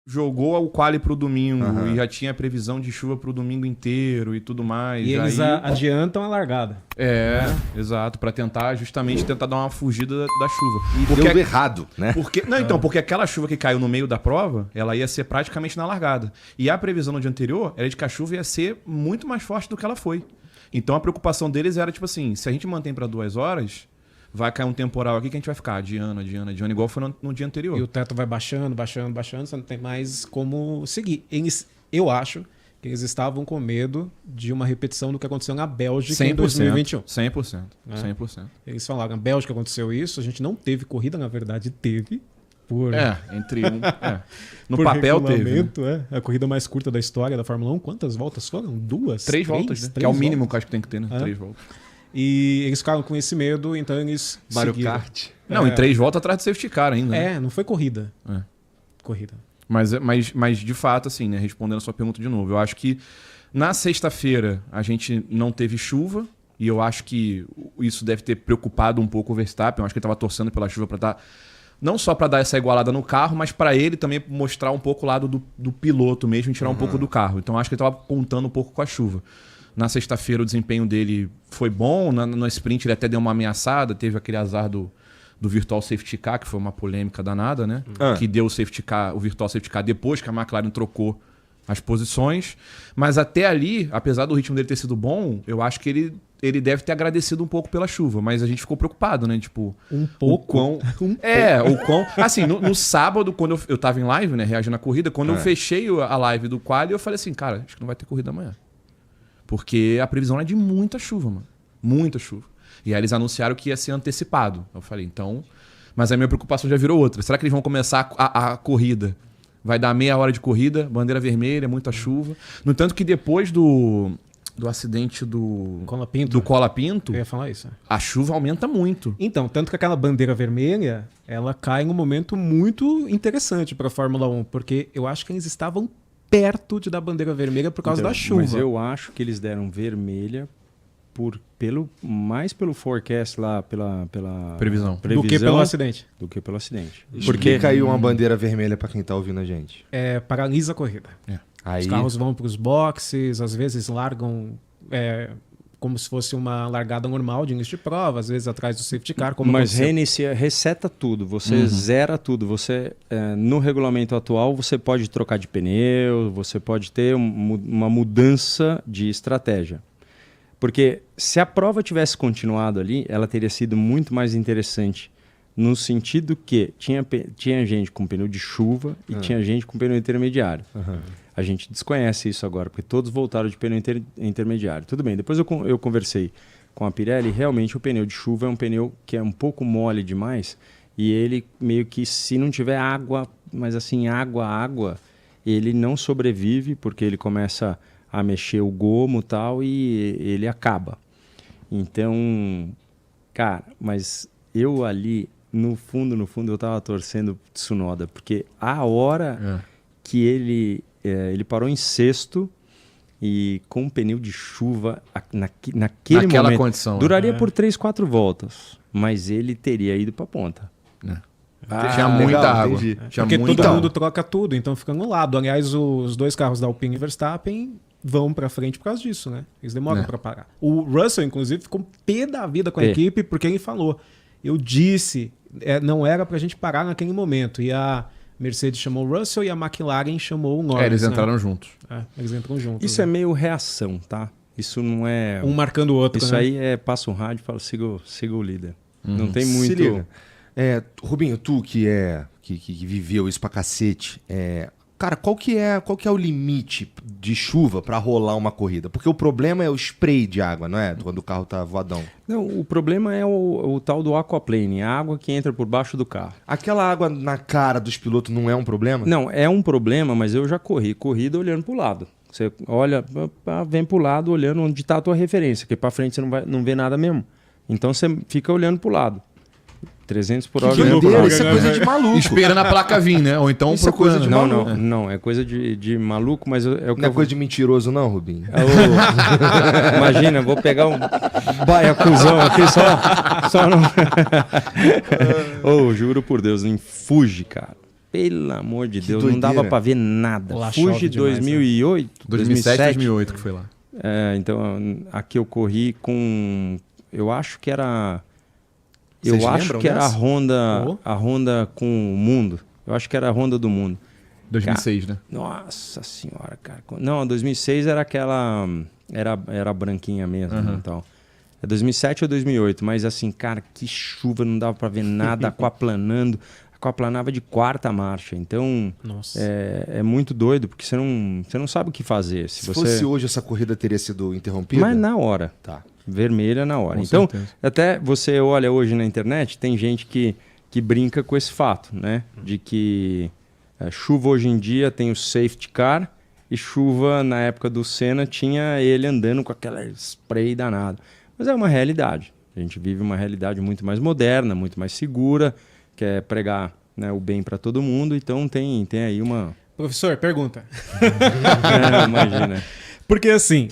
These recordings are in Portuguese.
jogou o quali pro domingo e já tinha previsão de chuva pro domingo inteiro e tudo mais. E eles adiantam a largada. Exato, para tentar dar uma fugida da chuva. E deu errado, né? Porque aquela chuva que caiu no meio da prova, ela ia ser praticamente na largada. E a previsão no dia anterior era de que a chuva ia ser muito mais forte do que ela foi. Então a preocupação deles era tipo assim, se a gente mantém para 2 horas, vai cair um temporal aqui que a gente vai ficar adiando, igual foi no dia anterior. E o teto vai baixando, você não tem mais como seguir. Eu acho que eles estavam com medo de uma repetição do que aconteceu na Bélgica em 2021. 100%. 100%. Eles falaram, na Bélgica aconteceu isso, a gente não teve corrida, na verdade teve. No papel teve. Né? A corrida mais curta da história da Fórmula 1. Quantas voltas foram? 2? 3 voltas, né? Que é o mínimo que eu acho que tem que ter, né? 3 voltas. E eles ficaram com esse medo, então eles Mario seguiram. Kart. Não, em 3 voltas atrás do safety car ainda. Né? Não foi corrida. Corrida. Mas de fato, assim, né? Respondendo a sua pergunta de novo, eu acho que na sexta-feira a gente não teve chuva e eu acho que isso deve ter preocupado um pouco o Verstappen. Eu acho que ele estava torcendo pela chuva para dar... Não só para dar essa igualada no carro, mas para ele também mostrar um pouco o lado do piloto mesmo e tirar um pouco do carro. Então acho que ele estava contando um pouco com a chuva. Na sexta-feira o desempenho dele foi bom, no sprint ele até deu uma ameaçada, teve aquele azar do Virtual Safety Car, que foi uma polêmica danada, né? Que deu o Virtual Safety Car depois que a McLaren trocou as posições. Mas até ali, apesar do ritmo dele ter sido bom, eu acho que ele deve ter agradecido um pouco pela chuva, mas a gente ficou preocupado, né? Tipo, um pouco. Assim, no sábado, quando eu tava em live, né, reagindo à corrida, quando eu fechei a live do quali, eu falei assim, cara, acho que não vai ter corrida amanhã. Porque a previsão é de muita chuva, mano. Muita chuva. E aí eles anunciaram que ia ser antecipado. Eu falei, então... Mas a minha preocupação já virou outra. Será que eles vão começar a corrida? Vai dar meia hora de corrida, bandeira vermelha, muita chuva. No entanto que depois do acidente do Cola Pinto, eu ia falar isso. A chuva aumenta muito. Então, tanto que aquela bandeira vermelha, ela cai em um momento muito interessante para a Fórmula 1, porque eu acho que eles estavam perto de dar bandeira vermelha por causa da chuva. Mas eu acho que eles deram vermelha mais pelo forecast lá, pela previsão. Do que pelo acidente. Porque caiu uma bandeira vermelha para quem tá ouvindo a gente. Paralisa a corrida. Os carros vão para os boxes, às vezes largam como se fosse uma largada normal de início de prova, às vezes atrás do safety car. Mas reseta tudo, você zera tudo. Você, no regulamento atual, você pode trocar de pneu, você pode ter uma mudança de estratégia. Porque se a prova tivesse continuado ali, ela teria sido muito mais interessante, no sentido que tinha gente com pneu de chuva e tinha gente com pneu intermediário. A gente desconhece isso agora, porque todos voltaram de pneu intermediário. Tudo bem, depois eu conversei com a Pirelli, realmente o pneu de chuva é um pneu que é um pouco mole demais, e ele meio que, se não tiver água, mas assim, água, ele não sobrevive, porque ele começa a mexer o gomo e tal, e ele acaba. Então, cara, mas eu ali, no fundo, eu tava torcendo Tsunoda, porque a hora que ele parou em sexto e com um pneu de chuva naquela momento, condição, duraria por 3, 4 voltas, mas ele teria ido para a ponta. Tinha muita água. Porque todo mundo troca tudo, então fica no lado. Aliás, os 2 carros da Alpine e Verstappen vão para frente por causa disso, né? Eles demoram para parar. O Russell, inclusive, ficou pé da vida com a equipe, porque ele falou, eu disse, não era pra gente parar naquele momento. E a Mercedes chamou o Russell e a McLaren chamou o Norris. Eles entraram juntos. Eles entram juntos. Isso é meio reação, tá? Isso não é... Um marcando o outro, Isso né? aí passa um rádio e fala, siga o líder. Não tem muito... Se liga. Rubinho, tu que viveu isso pra cacete, cara, qual que é o limite de chuva pra rolar uma corrida? Porque o problema é o spray de água, não é? Quando o carro tá voadão. Não, o problema é o tal do aquaplane, a água que entra por baixo do carro. Aquela água na cara dos pilotos não é um problema? Não, é um problema, mas eu já corrida olhando pro lado. Você olha, vem pro lado olhando onde tá a tua referência, porque pra frente você não vê nada mesmo. Então você fica olhando pro lado. 300 por hora. Isso é coisa de maluco. Esperando a placa vir, né? Ou então isso procurando. É coisa de maluco. Não, é coisa de maluco, mas é o que não é coisa de mentiroso não, Rubinho? Imagina, vou pegar um baiacuzão aqui só não... Juro por Deus, não fuge, cara. pelo amor de Deus, doideira. não dava para ver nada. Lá Fuji chove demais, 2008, 2007, 2008 que foi lá. Então, aqui eu corri com... Eu acho que era... Vocês Eu acho lembram que era dessa? a Honda com o Mundo. Eu acho que era a Honda do Mundo. 2006, né? Nossa senhora, cara. Não, 2006 era aquela... Era branquinha mesmo e tal. É 2007 ou 2008, mas assim, cara, que chuva, não dava pra ver nada, aquaplanando. Aquaplanava de quarta marcha. Então, Nossa. é muito doido, porque você não sabe o que fazer. Se fosse hoje, essa corrida teria sido interrompida? Mas na hora. Tá. Vermelha na hora. Com Então, certeza. até você olha hoje na internet, tem gente que brinca com esse fato, né? De que chuva hoje em dia tem o safety car e chuva na época do Senna tinha ele andando com aquela spray danado. Mas é uma realidade. A gente vive uma realidade muito mais moderna, muito mais segura, quer pregar, né, o bem para todo mundo. Então tem aí uma... Professor, pergunta. Imagina. Porque assim,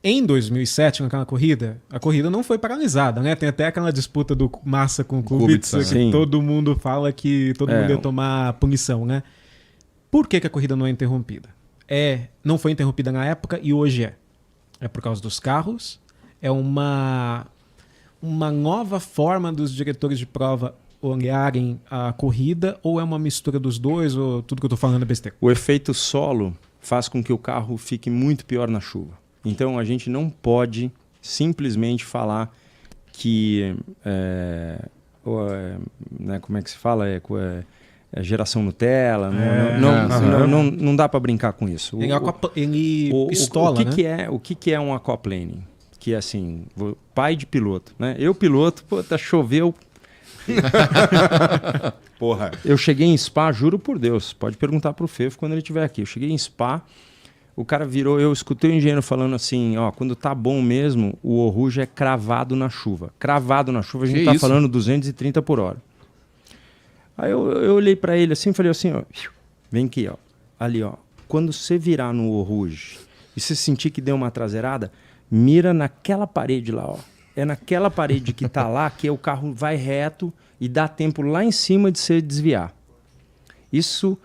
em 2007, naquela corrida, a corrida não foi paralisada, né? Tem até aquela disputa do Massa com o Kubica, que Sim. todo mundo fala que todo mundo ia tomar punição, né? Por que a corrida não é interrompida? Não foi interrompida na época e hoje é. É por causa dos carros, é uma nova forma dos diretores de prova olharem a corrida, ou é uma mistura dos dois, ou tudo que eu tô falando é besteira? O efeito solo faz com que o carro fique muito pior na chuva. Então a gente não pode simplesmente falar que né, como é que se fala? Geração Nutella. Não dá para brincar com isso. Ele pistola, né? O que é um aquaplaning? Que é assim, pai de piloto, né? Eu piloto, choveu. Porra. Eu cheguei em Spa, juro por Deus, pode perguntar pro Fefo quando ele estiver aqui. Eu cheguei em Spa, o cara virou, eu escutei o engenheiro falando assim, ó, quando tá bom mesmo, o Oruge é cravado na chuva. Cravado na chuva, a gente tá falando 230 por hora. Aí eu olhei para ele assim e falei assim, ó, vem aqui, ó, ali, ó. Quando você virar no Oruge e você sentir que deu uma traseirada, mira naquela parede lá, ó. É naquela parede que tá lá que o carro vai reto e dá tempo lá em cima de você desviar. Isso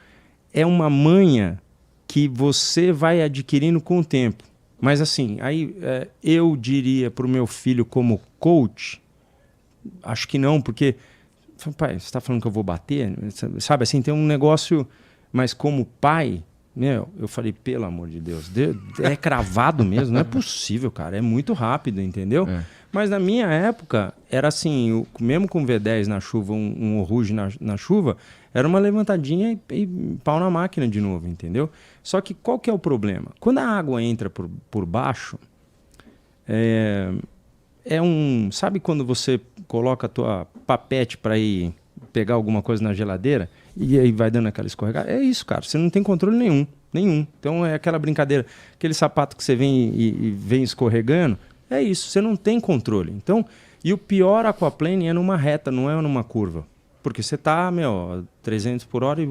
é uma manha que você vai adquirindo com o tempo. Mas assim, aí eu diria pro meu filho como coach, acho que não, porque... Pai, você está falando que eu vou bater? Sabe, assim, tem um negócio... Mas como pai, eu falei, pelo amor de Deus, é cravado mesmo? Não é possível, cara. É muito rápido, entendeu? Mas na minha época, era assim, mesmo com V10 na chuva, um Oruge na chuva, era uma levantadinha e pau na máquina de novo, entendeu? Só que qual que é o problema? Quando a água entra por baixo... Sabe quando você coloca a tua papete para ir pegar alguma coisa na geladeira e aí vai dando aquela escorregada? É isso, cara. Você não tem controle nenhum. Então é aquela brincadeira, aquele sapato que você vem e vem escorregando, é isso. Você não tem controle. Então, e o pior aquaplane é numa reta, não é numa curva. Porque você tá, 300 por hora e...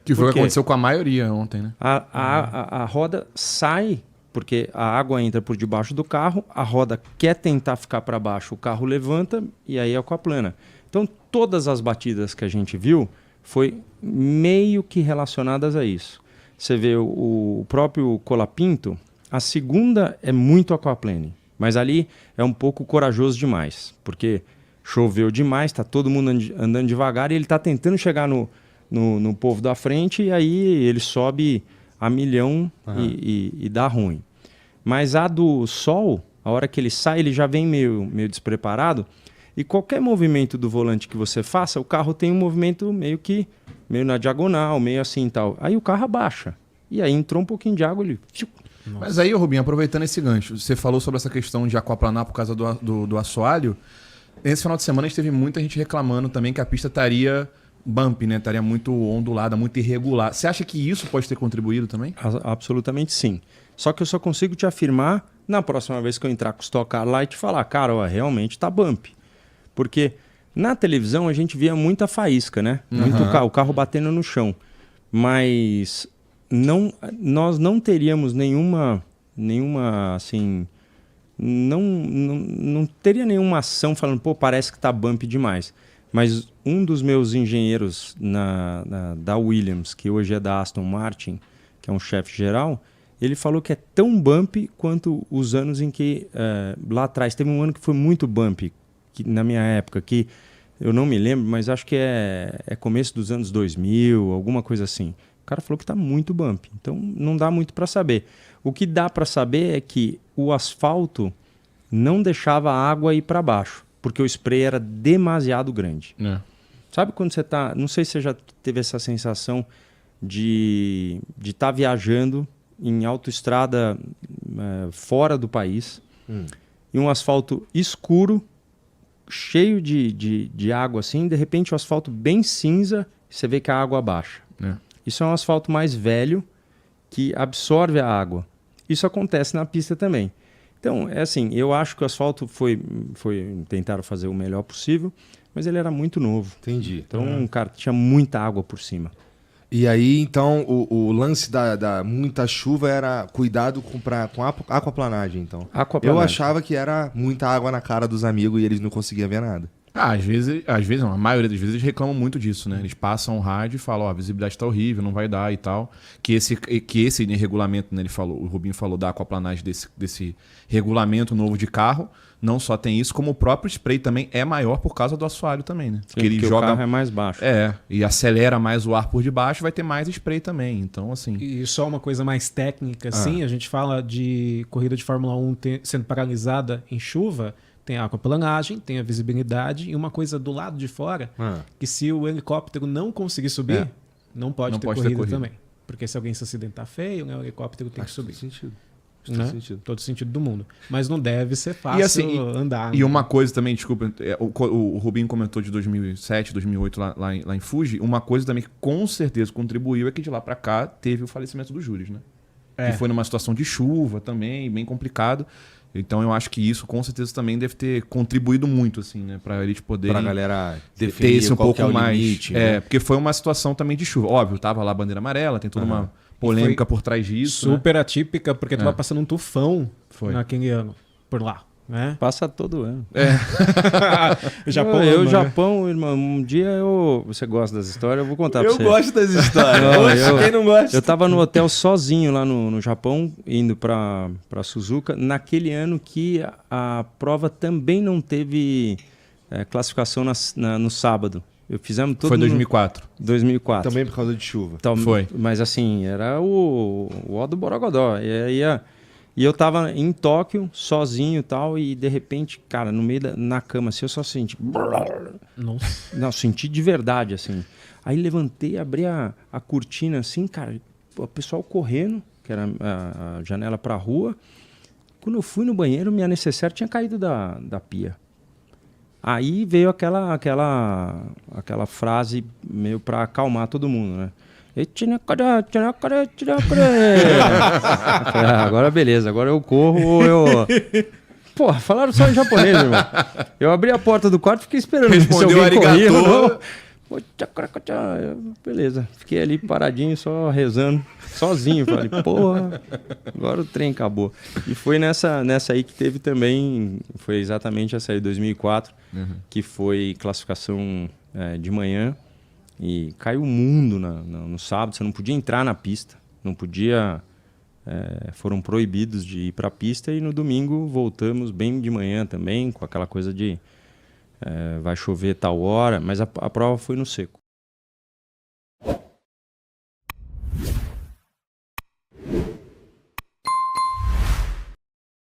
Que foi o que aconteceu com a maioria ontem, né? A roda sai... Porque a água entra por debaixo do carro, a roda quer tentar ficar para baixo, o carro levanta e aí é aquaplana. Então, todas as batidas que a gente viu foi meio que relacionadas a isso. Você vê o próprio Colapinto, a segunda é muito aquaplane, mas ali é um pouco corajoso demais, porque choveu demais, está todo mundo andando devagar e ele está tentando chegar no povo da frente e aí ele sobe... a milhão e dá ruim. Mas a do Sol, a hora que ele sai, ele já vem meio despreparado e qualquer movimento do volante que você faça, o carro tem um movimento meio na diagonal, meio assim e tal. Aí o carro abaixa. E aí entrou um pouquinho de água, ele... Nossa. Mas aí, Rubinho, aproveitando esse gancho, você falou sobre essa questão de aquaplanar por causa do assoalho. Esse final de semana a gente teve muita gente reclamando também que a pista estaria... bump, né? Estaria muito ondulada, muito irregular. Você acha que isso pode ter contribuído também? Absolutamente sim. Só que eu só consigo te afirmar na próxima vez que eu entrar com o Stock Car lá e te falar, cara, ó, realmente tá bump. Porque na televisão a gente via muita faísca, né? Muito o carro batendo no chão. Mas nós não teríamos nenhuma assim... Não teria nenhuma ação falando, pô, parece que tá bump demais. Mas um dos meus engenheiros da Williams, que hoje é da Aston Martin, que é um chefe geral, ele falou que é tão bumpy quanto os anos em que, lá atrás, teve um ano que foi muito bumpy, que, na minha época, que eu não me lembro, mas acho que é começo dos anos 2000, alguma coisa assim. O cara falou que está muito bumpy, então não dá muito para saber. O que dá para saber é que o asfalto não deixava a água ir para baixo, porque o spray era demasiado grande. Sabe quando você está... Não sei se você já teve essa sensação de estar viajando em autoestrada fora do país e um asfalto escuro, cheio de água assim, de repente o asfalto bem cinza, você vê que a água baixa. Isso é um asfalto mais velho que absorve a água. Isso acontece na pista também. Então, é assim, eu acho que o asfalto tentaram fazer o melhor possível, mas ele era muito novo. Entendi. Então, cara, tinha muita água por cima. E aí, então, o lance da muita chuva era cuidado com aquaplanagem, então. Aquaplanagem. Eu achava que era muita água na cara dos amigos e eles não conseguiam ver nada. Às vezes não, a maioria das vezes eles reclamam muito disso, né? Eles passam o rádio e falam, ó, a visibilidade tá horrível, não vai dar e tal. Que esse regulamento, né, o Rubinho falou da aquaplanagem desse regulamento novo de carro, não só tem isso, como o próprio spray também é maior por causa do assoalho também, né? Sim, porque o carro é mais baixo. E acelera mais o ar por debaixo, vai ter mais spray também, então assim... E só uma coisa mais técnica, assim, a gente fala de corrida de Fórmula 1 sendo paralisada em chuva, tem a aquaplanagem, tem a visibilidade e uma coisa do lado de fora, que se o helicóptero não conseguir subir, não pode ter corrida também. Porque se alguém se acidentar feio, né, o helicóptero tem que subir. Faz sentido. Né? Todo sentido do mundo. Mas não deve ser fácil andar. E uma coisa também, desculpa, o Rubinho comentou de 2007, 2008 lá em Fuji, uma coisa também que com certeza contribuiu é que de lá para cá teve o falecimento do Júlio, né? Que foi numa situação de chuva também, bem complicado. Então eu acho que isso com certeza também deve ter contribuído muito, assim, né? Pra eles poderem pra galera ter definir esse um pouco é o mais. limite, né? Porque foi uma situação também de chuva. Óbvio, tava lá a bandeira amarela, tem toda uma polêmica por trás disso. Super atípica, porque tava passando um tufão naquele ano por lá. Né? Passa todo ano. Japão, Japão, irmão, um dia você gosta das histórias, eu vou contar pra você. Eu gosto das histórias. Quem não gosta? Eu tava no hotel sozinho lá no Japão, indo pra Suzuka, naquele ano que a prova também não teve classificação no sábado. Fizemos tudo. Foi 2004. 2004. Também por causa de chuva. Então, foi. Mas assim, era o ó do Borogodó. E eu tava em Tóquio, sozinho e tal, e de repente, cara, no meio na cama, assim, eu só senti... Nossa. Não, senti de verdade, assim. Aí levantei, abri a cortina, assim, cara, o pessoal correndo, que era a janela pra rua. Quando eu fui no banheiro, minha necessaire tinha caído da pia. Aí veio aquela frase meio pra acalmar todo mundo, né? Agora beleza, agora eu corro ou eu... Porra, falaram só em japonês, irmão. Eu abri a porta do quarto e fiquei esperando. Respondeu arigato. Beleza, fiquei ali paradinho, só rezando, sozinho. Falei, porra, agora o trem acabou. E foi nessa aí que teve também, foi exatamente essa aí, 2004, que foi classificação de manhã. E caiu o mundo no sábado, você não podia entrar na pista, não podia... foram proibidos de ir para a pista e no domingo voltamos bem de manhã também, com aquela coisa de vai chover tal hora, mas a prova foi no seco.